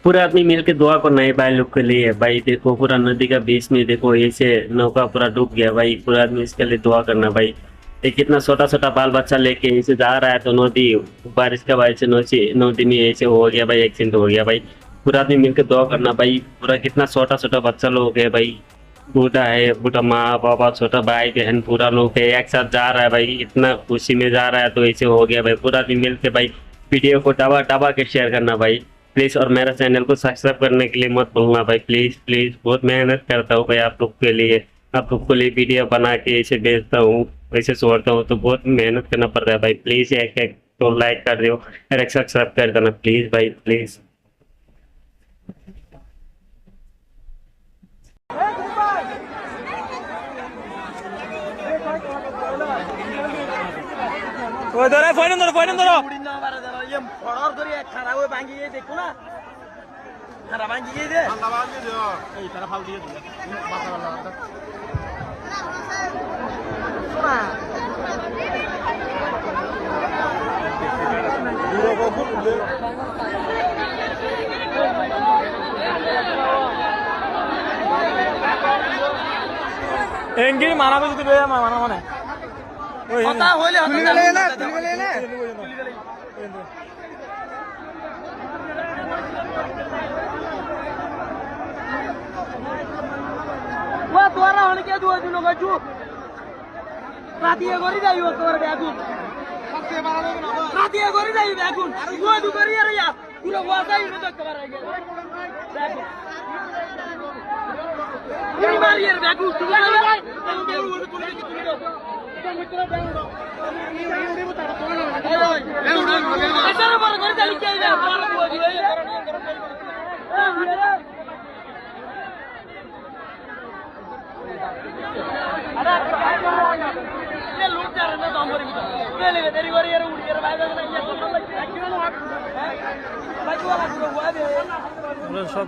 पूरा आदमी मिलके दुआ करना है भाई लोग के लिए। भाई देखो पूरा नदी का बीच में देखो ऐसे नौका पूरा डूब गया भाई। पूरा आदमी इसके लिए दुआ करना भाई। ये कितना छोटा छोटा बाल बच्चा लेके ऐसे जा रहा है तो नदी बारिश का वजह से नदी में ऐसे हो गया भाई, एक्सीडेंट हो गया भाई। पूरा आदमी मिलके दुआ करना भाई। पूरा कितना छोटा छोटा बच्चा लोग है भाई, बूढ़ा है, बूढ़ा माँ बाबा छोटा भाई बहन पूरा लोग है एक साथ जा रहा है भाई। इतना खुशी में जा रहा है तो ऐसे हो गया भाई। पूरा आदमी मिलके भाई वीडियो को दबा दबा के शेयर करना भाई प्लीज। और मेरा चैनल को सब्सक्राइब करने के लिए मत भूलना भाई प्लीज प्लीज। बहुत मेहनत करता हूँ भाई आप लोग के लिए, आप लोग के लिए वीडियो बना के ऐसे भेजता हूँ, ऐसे छोड़ता हूँ तो बहुत मेहनत करना पड़ रहा है भाई। प्लीज एक एक तो लाइक कर दो और एक सब्सक्राइब कर देना प्लीज भाई प्लीज। ওই ধরে ফয়ন ধরো ফয়ন ধরো বুড়ি না পারে ধরো ইয়ে ফড়র করে খারাপ হয়ে ভাঙি গিয়ে দেখো না, খারাপ ভাঙি গিয়ে দে ঠান্ডা ভাঙি দিও এই তারা ফাল দিয়ে দিও মাথা ভালো মাথা শোনা পুরো কখন উঠলে এঙ্গি মারা বুঝতে বে মারা মানে কথা হইলে তুলি গেলে না তুলি গেলে না ওয়া তোরা হনকে দুই দিন গজু রাতিয়া করি যাইও তোর বেগুন সবচেয়ে বড় বেগুন রাতিয়া করি যাই বেগুন ওয়া দু করি আর ইয়া পুরো ওয়া যাই না দেখতে পারে বেগুন এই মারিয়ার বেগুন তুই না ভাই তুলি দাও মিত্র বেগুন ऐसा ना पर घर चली जाए पर वो जी अरे ये लूट जा रहा है तो हमारी ये ले तेरी बारी यार उड़ यार भाई ना ये तो लग क्यों ना भाई वाला पूरा हुआ है সব